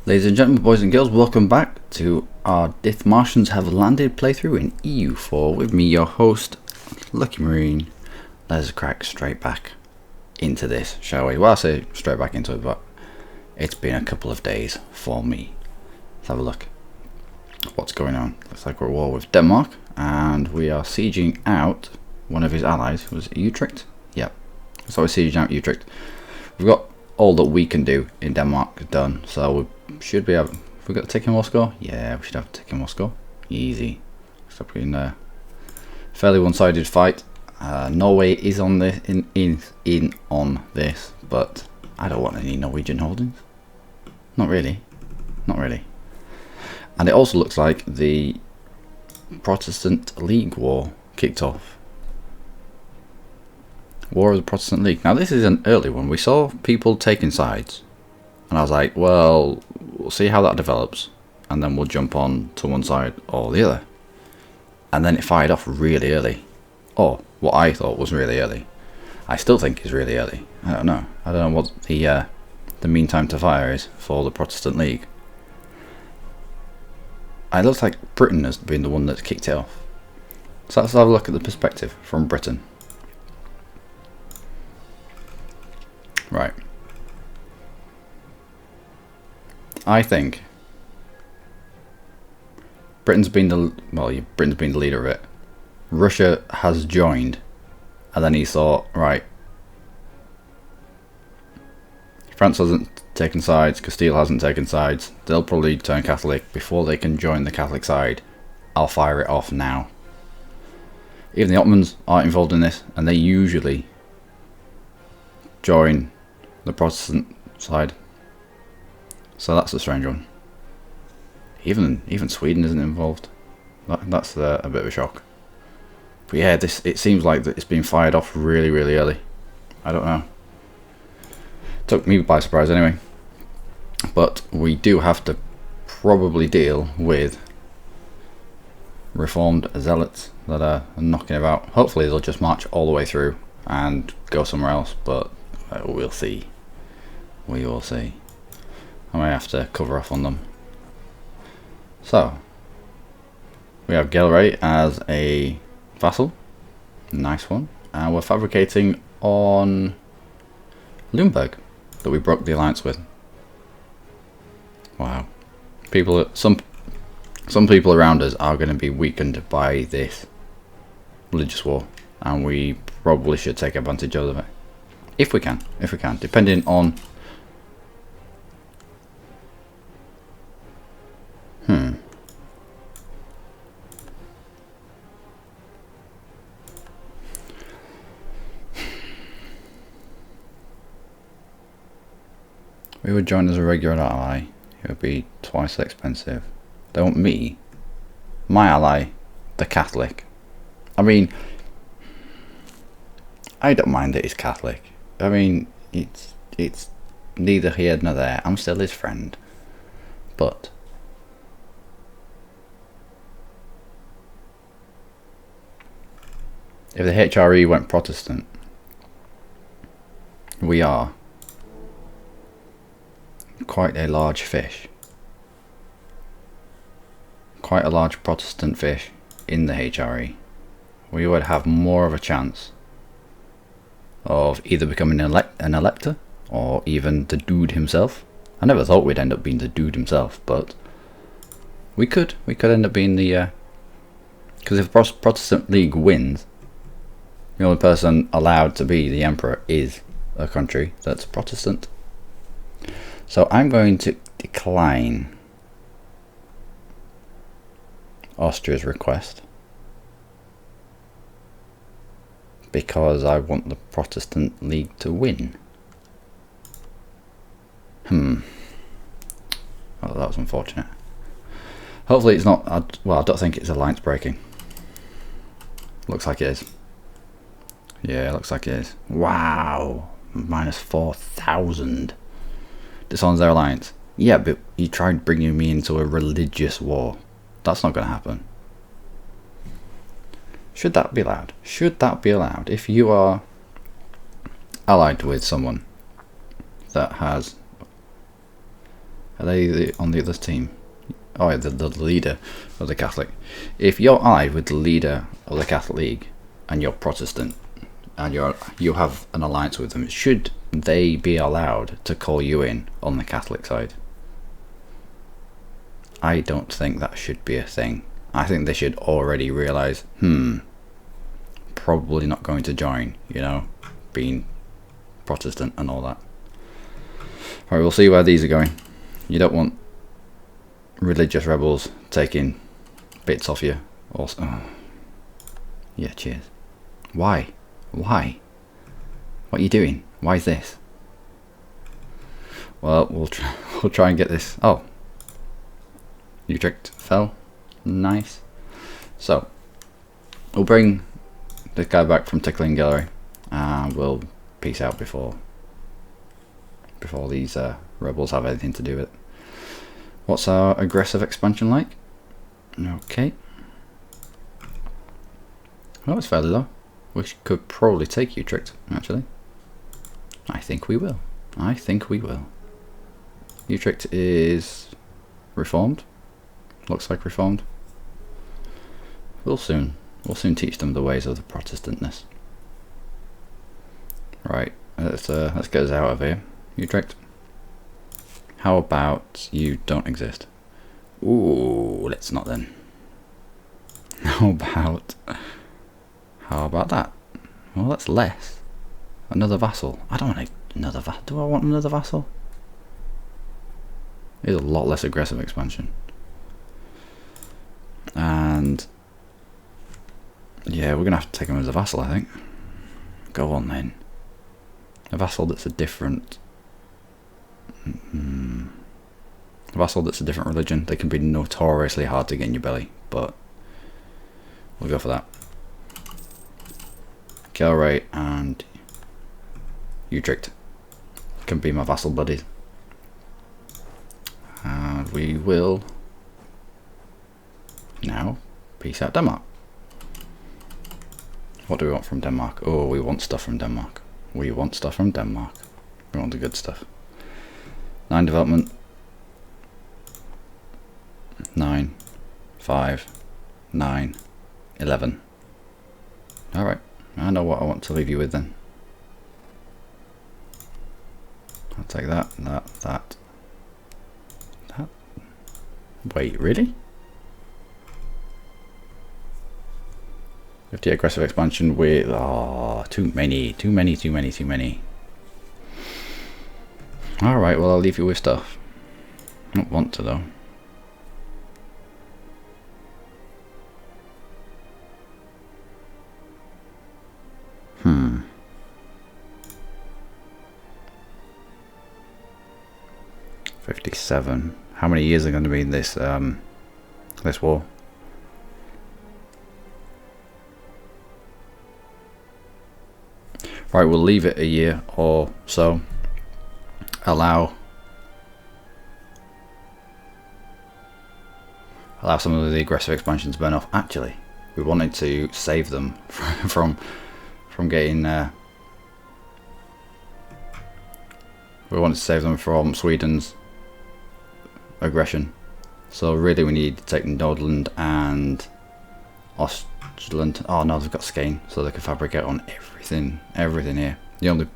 Ladies and gentlemen, boys and girls, welcome back to our Dithmarschens have landed playthrough in EU4 with me, your host, Luckymarine. Let's crack straight back into this, shall we? Well, I say straight back into it, but it's been a couple of days for me. Let's have a look. What's going on? Looks like we're at war with Denmark, and we are sieging out one of his allies. Was it Utrecht? Yep. So we're sieging out Utrecht. We've got all that we can do in Denmark done, so we should be able. Have we got a ticking war score? Yeah, we should have a ticking war score. Easy. So we're in a fairly one-sided fight. Norway is on this in on this, but I don't want any Norwegian holdings. Not really. Not really. And it also looks like the Protestant League war kicked off. War of the Protestant League. Now this is an early one. We saw people taking sides, and I was like, well, we'll see how that develops, and then we'll jump on to one side or the other. And then it fired off really early, or what I thought was really early. I still think is really early. I don't know what the mean time to fire is for the Protestant League. It looks like Britain has been the one that's kicked it off. So let's have a look at the perspective from Britain. Right. I think Britain's been the leader of it. Russia has joined, and then he thought, right, France hasn't taken sides, Castile hasn't taken sides, they'll probably turn Catholic before they can join the Catholic side. I'll fire it off now. Even the Ottomans aren't involved in this, and they usually join the Protestant side. So that's a strange one. Even Sweden isn't involved. That's a bit of a shock. But yeah, it seems like that it's been fired off really early. I don't know. Took me by surprise anyway. But we do have to probably deal with reformed zealots that are knocking about. Hopefully they'll just march all the way through and go somewhere else, but we'll see. We will see. I may have to cover off on them. So we have Gelre as a vassal. Nice one. And we're fabricating on Lumberg that we broke the alliance with. Wow. Some people around us are going to be weakened by this religious war, and we probably should take advantage of it. If we can, depending on we would join as a regular ally. It would be twice expensive. They want me, my ally, the Catholic. I mean, I don't mind that he's Catholic. I mean, it's neither here nor there. I'm still his friend. But if the HRE went Protestant, we are quite a large fish. Quite a large Protestant fish in the HRE. We would have more of a chance of either becoming an elector or even the dude himself. I never thought we'd end up being the dude himself, but we could end up being the because if the Protestant League wins, the only person allowed to be the emperor is a country that's Protestant. So I'm going to decline Austria's request because I want the Protestant League to win. Oh, that was unfortunate. Hopefully it's not. Well, I don't think it's alliance breaking. Looks like it is. Yeah, looks like it is. Wow, minus 4,000. Dishonors their alliance. Yeah, but you tried bringing me into a religious war. That's not going to happen. Should that be allowed? Should that be allowed? If you are allied with someone that has Are they on the other team? Oh, yeah, the leader of the Catholic. If you're allied with the leader of the Catholic League and you're Protestant and you have an alliance with them, should they be allowed to call you in on the Catholic side? I don't think that should be a thing. I think they should already realise, probably not going to join, you know, being Protestant and all that. Alright, we'll see where these are going. You don't want religious rebels taking bits off you. Also, yeah, cheers. Why? What are you doing? Why is this? Well, we'll try and get this. Oh, Utrecht fell. Nice. So we'll bring this guy back from Tickling Gallery, and we'll peace out before these rebels have anything to do with it. What's our aggressive expansion like? Okay. Oh, it's fairly low. We could probably take Utrecht, actually. I think we will. Utrecht is reformed. Looks like reformed. We'll soon teach them the ways of the Protestantness. Right, let's get us out of here. Utrecht. How about you don't exist? Ooh, let's not then. How about that? Well, that's less. Another vassal. I don't want another vassal. Do I want another vassal? It's a lot less aggressive expansion. And yeah, we're gonna have to take him as a vassal, I think. Go on then. A vassal that's a different religion. They can be notoriously hard to get in your belly, but we'll go for that. Galray and Utrecht can be my vassal buddies. And we will now peace out Denmark. What do we want from Denmark? Oh, we want stuff from Denmark. We want the good stuff. 9 development. 9, 5, 9, 11. Alright, I know what I want to leave you with then. I'll take that. Wait, really? 50 aggressive expansion with too many. Alright, well I'll leave you with stuff. I don't want to though. Hmm. 57. How many years are going to be in this this war? Right, we'll leave it a year or so. Allow some of the aggressive expansions to burn off. Actually, we wanted to save them from getting. We wanted to save them from Sweden's aggression. So really, we need to take Nordland and Ostland. Oh no, they've got Skane, so they can fabricate on everything here. The only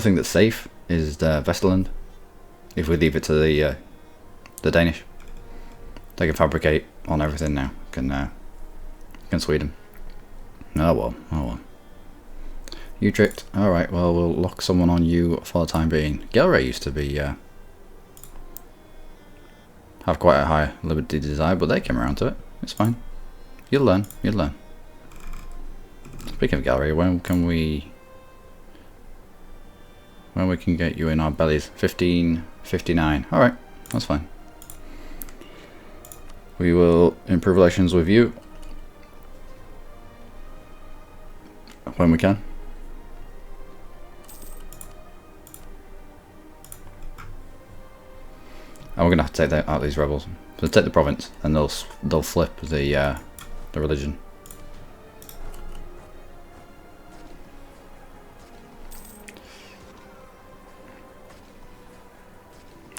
thing that's safe is Vesterland. If we leave it to the Danish, they can fabricate on everything now. Can Sweden? Oh well. Utrecht. All right. Well, we'll lock someone on you for the time being. Gelre used to be have quite a high liberty desire, but they came around to it. It's fine. You'll learn. Speaking of Gallery, when we can get you in our bellies? 1559. Alright, that's fine. We will improve relations with you when we can. And we're gonna have to take out these rebels. So take the province, and they'll flip the religion.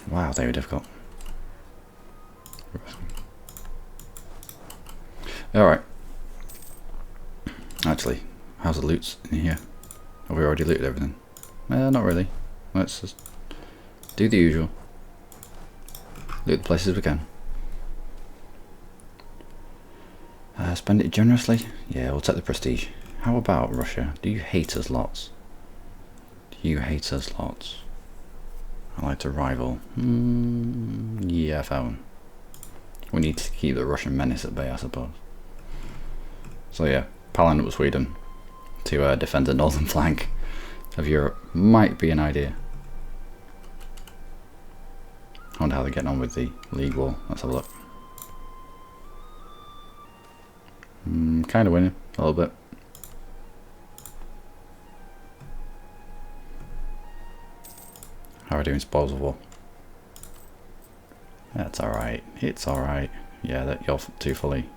Wow, they were difficult. Alright. Actually, how's the loot in here? Have we already looted everything? Not really. Let's just do the usual. Loot the places we can. Spend it generously? Yeah, we'll take the prestige. How about Russia? Do you hate us lots? Do you hate us lots? I like to rival. Yeah, found. We need to keep the Russian menace at bay, I suppose. So yeah, palling up with Sweden to defend the northern flank of Europe might be an idea. I wonder how they're getting on with the League War. Let's have a look. Kind of winning a little bit. How are we doing spoils of war? That's alright. It's alright. Yeah, that you're too fully.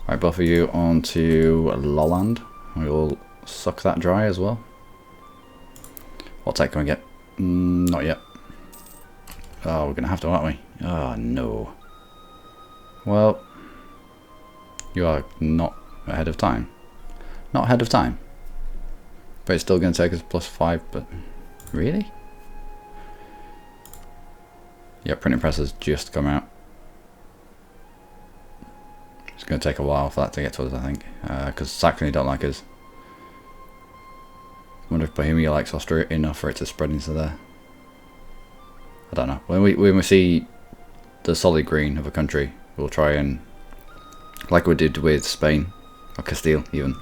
Right, both of you on to Lolland. We will suck that dry as well. What tech can we get? Not yet. Oh, we're gonna have to, aren't we? Oh no. Well, you are not ahead of time. Not ahead of time. But it's still gonna take us +5, but really? Yeah, printing press has just come out. It's going to take a while for that to get to us, I think, because Saxony don't like us. I wonder if Bohemia likes Austria enough for it to spread into there. I don't know. When we see the solid green of a country, we'll try and, like we did with Spain, or Castile even,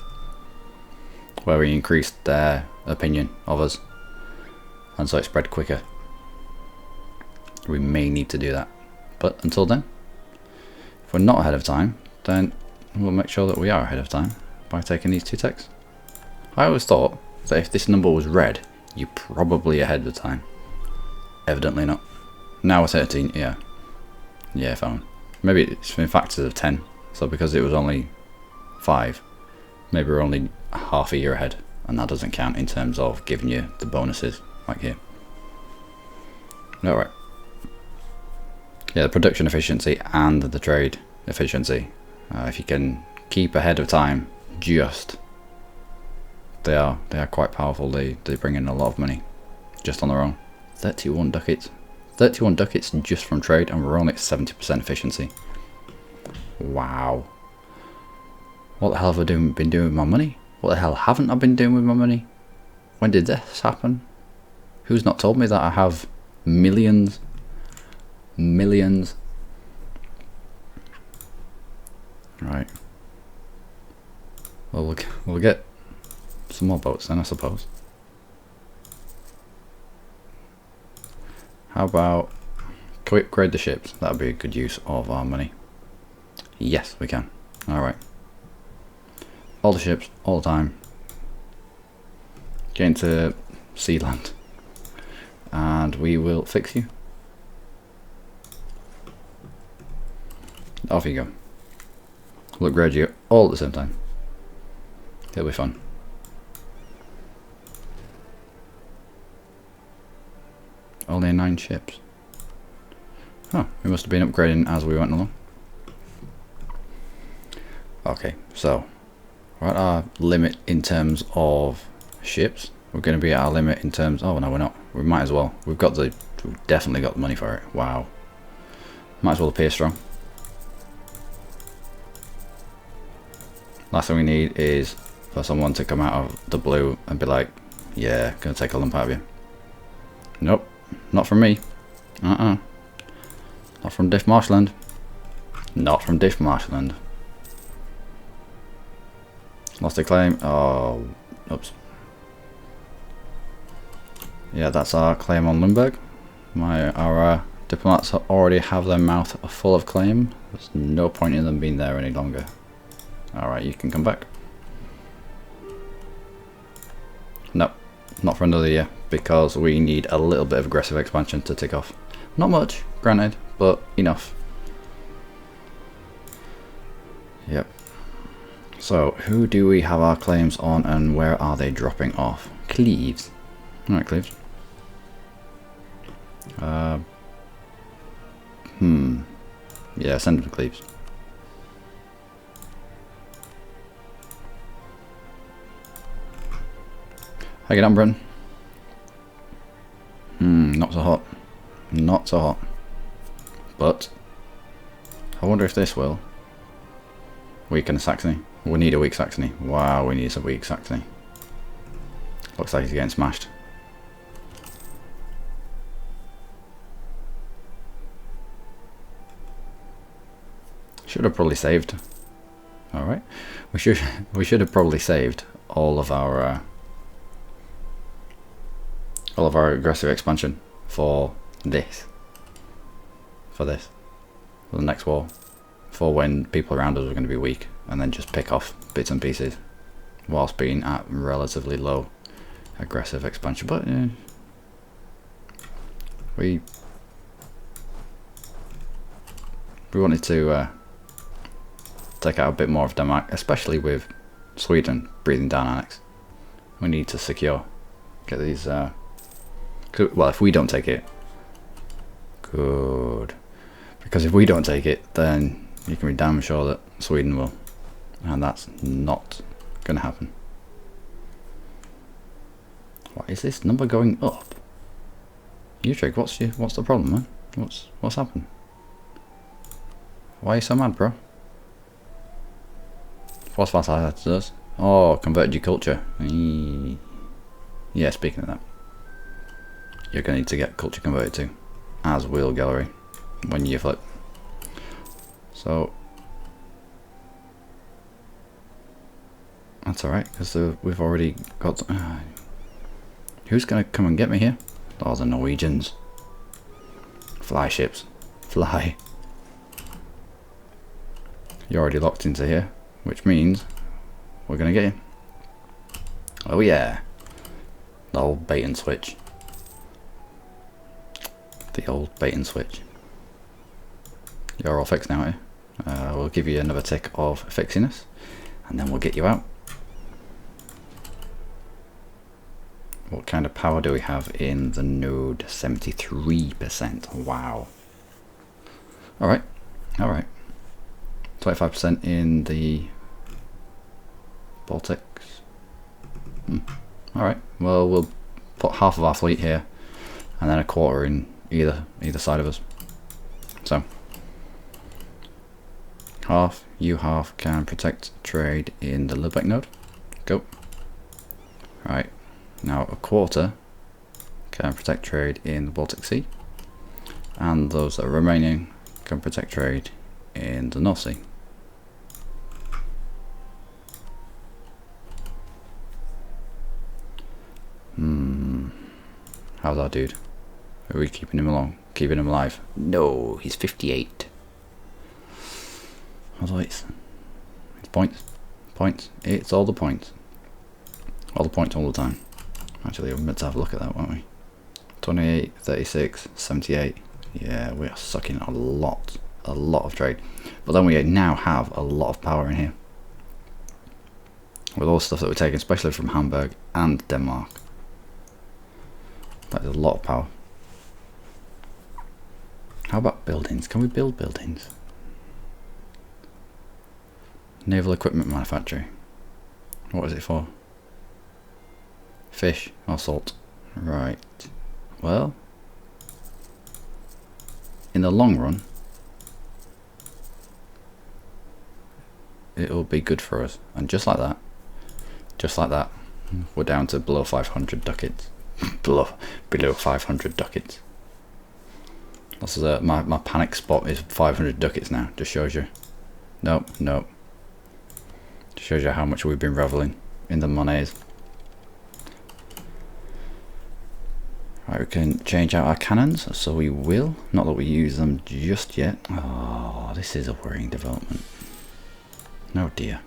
where we increased their opinion of us, and so it spread quicker. We may need to do that, but until then, if we're not ahead of time, then we'll make sure that we are ahead of time by taking these 2 techs. I always thought that if this number was red, you're probably ahead of time. Evidently not. Now we're 13, yeah. Yeah, fine. Maybe it's in factors of 10, so because it was only 5, maybe we're only half a year ahead, and that doesn't count in terms of giving you the bonuses, like here. Alright. Yeah, the production efficiency and the trade efficiency. If you can keep ahead of time, they are quite powerful. They bring in a lot of money just on their own. 31 ducats. 31 ducats just from trade, and we're only at 70% efficiency. Wow. What the hell have I been doing with my money? What the hell haven't I been doing with my money? When did this happen? Who's not told me that I have millions? Millions. Right. Well, we'll get some more boats then, I suppose. How about, can we upgrade the ships? That would be a good use of our money. Yes, we can. Alright. All the ships, all the time. Get into Sealand. And we will fix you. Off you go. We'll upgrade you all at the same time. It'll be fun. Only 9 ships. Oh, we must have been upgrading as we went along. Okay, so we're at our limit in terms of ships. We're going to be at our limit in terms. Oh no, we're not. We might as well. We've definitely got the money for it. Wow. Might as well appear strong. Last thing we need is for someone to come out of the blue and be like, yeah, gonna take a lump out of you. Nope, not from me. Not from Dithmarschens. Not from Dithmarschens. Lost a claim. Oh, oops. Yeah, that's our claim on Limburg. Our diplomats already have their mouth full of claim. There's no point in them being there any longer. Alright, you can come back. Nope, not for another year, because we need a little bit of aggressive expansion to tick off. Not much, granted, but enough. Yep. So, who do we have our claims on, and where are they dropping off? Cleves. Alright, Cleves. Yeah, send them to Cleves. How you get on, Bryn? Not so hot. Not so hot. But I wonder if this will weaken Saxony. We need a weak Saxony. Wow, we need some weak Saxony. Looks like he's getting smashed. Should have probably saved. All right, we should have probably saved all of our aggressive expansion for this. For the next war, for when people around us are going to be weak, and then just pick off bits and pieces whilst being at relatively low aggressive expansion. But we wanted to take out a bit more of Denmark, especially with Sweden breathing down annex. We need to get these. Well, if we don't take it, good. Because if we don't take it, then you can be damn sure that Sweden will, and that's not going to happen. Why is this number going up? Utrecht, what's the problem, man? What's happened? Why are you so mad, bro? What's that does? Oh, converted your culture. Yeah, speaking of that, you're going to need to get culture converted too, as will gallery, when you flip. So that's alright, because we've already got... who's going to come and get me here? Oh, the Norwegians. Fly ships. Fly. You're already locked into here, which means we're going to get you. Oh yeah. The old bait and switch. The old bait and switch. You're all fixed now, eh? We'll give you another tick of fixiness, and then we'll get you out. What kind of power do we have in the node? 73%. Wow. Alright. Alright. 25% in the Baltics. Alright. Well, we'll put half of our fleet here, and then a quarter in either side of us. So half, you half can protect trade in the Lubeck node. Go. Right. Now a quarter can protect trade in the Baltic Sea, and those that are remaining can protect trade in the North Sea. How's our dude? Are we keeping him along? Keeping him alive? No, he's 58. Although it's points. Points. It's all the points. All the points all the time. Actually, we're meant to have a look at that, weren't we? 28, 36, 78. Yeah, we are sucking a lot of trade. But then we now have a lot of power in here. With all the stuff that we're taking, especially from Hamburg and Denmark. That is a lot of power. How about buildings? Can we build buildings? Naval equipment manufacturing. What is it for? Fish or salt? Right. Well, in the long run, it will be good for us. And just like that, we're down to below 500 ducats. below 500 ducats. This is my panic spot is 500 ducats now. Just shows you. Nope. Just shows you how much we've been reveling in the monies. Right, we can change out our cannons, so we will. Not that we use them just yet. Oh, this is a worrying development. Oh dear.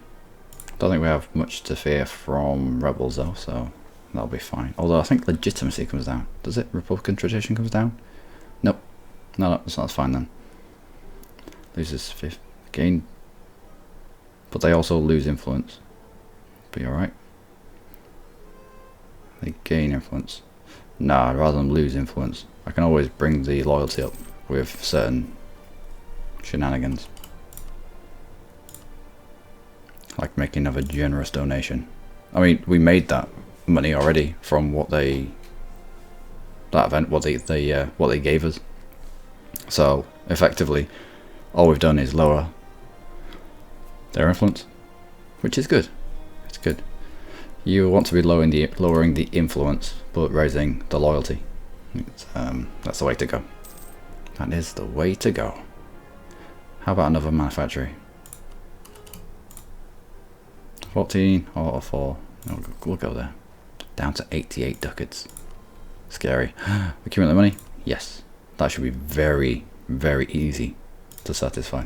Don't think we have much to fear from rebels though, so that'll be fine. Although I think legitimacy comes down. Does it? Republican tradition comes down? Nope. No, so that's fine then. Loses 5th gain, but they also lose influence. Be alright. They gain influence. Nah, rather than lose influence, I can always bring the loyalty up with certain shenanigans. Like making of a generous donation. I mean, we made that money already from what that event, what they gave us. So effectively, all we've done is lower their influence, which is good. It's good. You want to be lowering the influence, but raising the loyalty. That's the way to go. That is the way to go. How about another manufactory? 14 or 4. We'll go there. Down to 88 ducats. Scary. Accumulate money? Yes. That should be very, very easy to satisfy.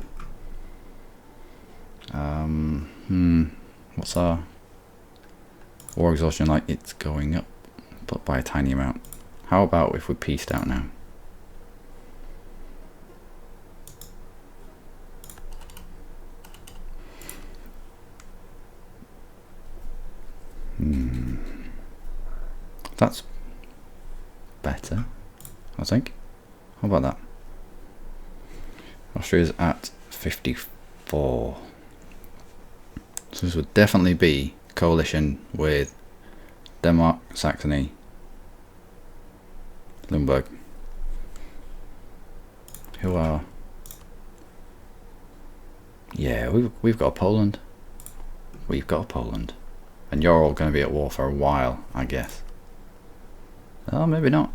What's our war exhaustion like? It's going up, but by a tiny amount. How about if we pieced out now? That's better, I think. How about that? Austria's at 54. So this would definitely be coalition with Denmark, Saxony, Limburg. Who are? Yeah, we've got Poland. We've got Poland. And you're all going to be at war for a while, I guess. Oh, maybe not.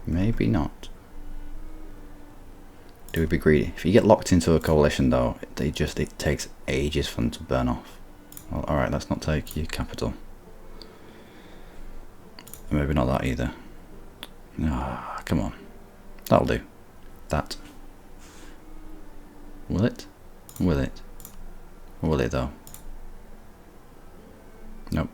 Maybe not. Do we be greedy? If you get locked into a coalition though, it takes ages for them to burn off. Well, alright, let's not take your capital. Maybe not that either. Ah, come on. That'll do. That. Will it? Will it? Or will it though? Nope.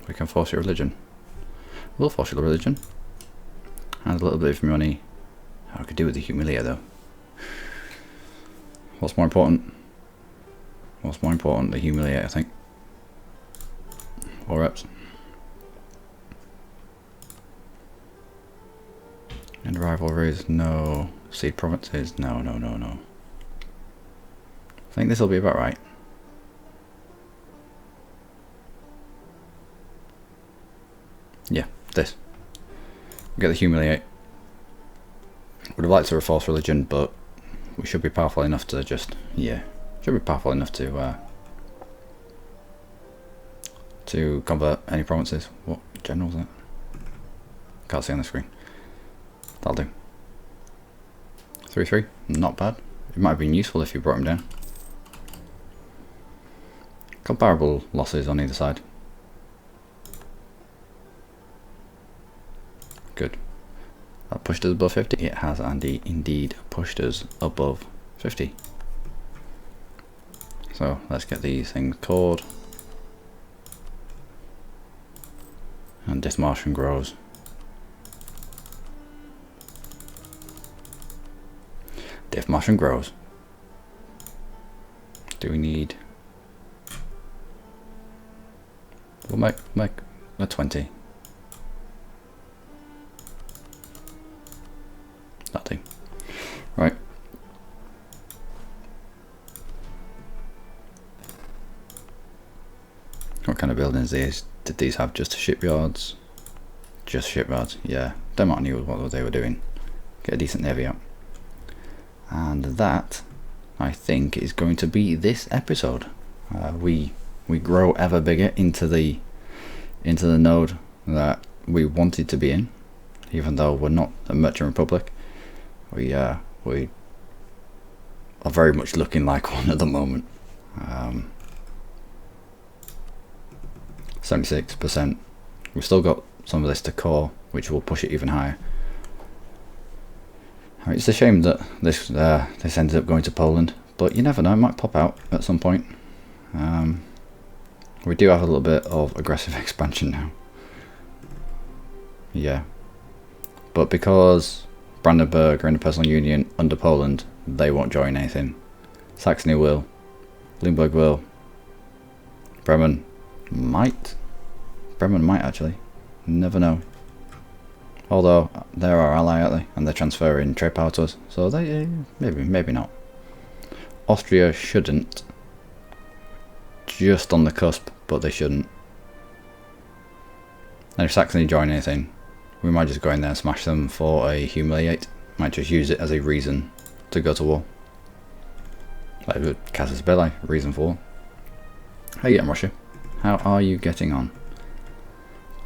We can force your religion. We'll force your religion. And a little bit of money. I could do with the humiliator though. What's more important? What's more important? The humiliator, I think. 4 reps. And rivalries, no. Seed provinces, no. I think this will be about right. Yeah, this. We get the humiliate. Would have liked to reforce religion, but we should be powerful enough to just, yeah, should be powerful enough to convert any provinces. What general is that? Can't see on the screen. That'll do. 3-3, not bad. It might have been useful if you brought him down. Comparable losses on either side. Good. That pushed us above 50. It has indeed pushed us above 50. So let's get these things cored. And Dithmarschens grows. Dithmarschens grows. Do we need? We'll make a 20. That'll do. Right. What kind of buildings did these have? Just shipyards? Just shipyards, yeah. Denmark knew what they were doing. Get a decent navy out. And that, I think, is going to be this episode. We grow ever bigger into the node that we wanted to be in, even though we're not a merchant republic. We are very much looking like one at the moment. 76%. We've still got some of this to core, which will push it even higher. I mean, it's a shame that this ended up going to Poland, but you never know, it might pop out at some point. We do have a little bit of aggressive expansion now. Yeah. But because Brandenburg are in a personal union under Poland, they won't join anything. Saxony will. Bloomberg will. Bremen might actually. Never know. Although they're our ally, aren't they? And they're transferring trade power to us, so they maybe not. Austria shouldn't. Just on the cusp, but they shouldn't. And if Saxony join anything, we might just go in there and smash them for a humiliate. Might just use it as a reason to go to war. Like with Casus Belli, reason for war. How you getting, Russia? How are you getting on?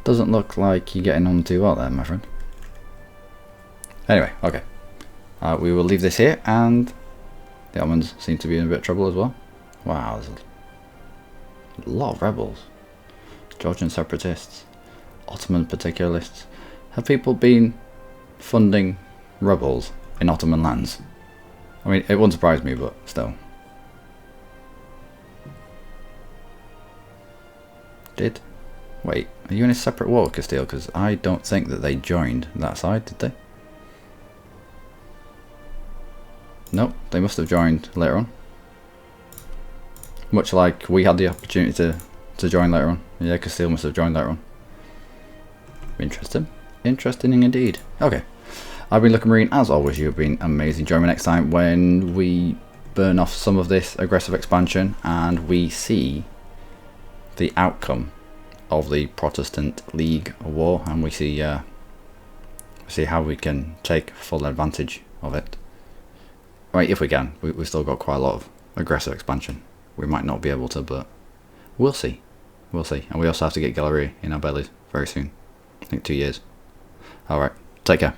Doesn't look like you're getting on too well there, my friend. Anyway, okay. We will leave this here, and the Ottomans seem to be in a bit of trouble as well. Wow, there's a lot of rebels. Georgian separatists, Ottoman particularists. Have people been funding rebels in Ottoman lands? I mean, it wouldn't surprise me, but still. Wait, are you in a separate war, Castile? Because I don't think that they joined that side, did they? Nope, they must have joined later on. Much like we had the opportunity to join later on. Yeah, Castile must have joined later on. Interesting. Interesting indeed. Okay. I've been Luckymarine. As always, you've been amazing. Join me next time when we burn off some of this aggressive expansion and we see the outcome of the Protestant League war, and we see how we can take full advantage of it. Right, if we can. We've still got quite a lot of aggressive expansion. We might not be able to, but we'll see. We'll see. And we also have to get Galleria in our bellies very soon. I think 2 years. Alright, take care.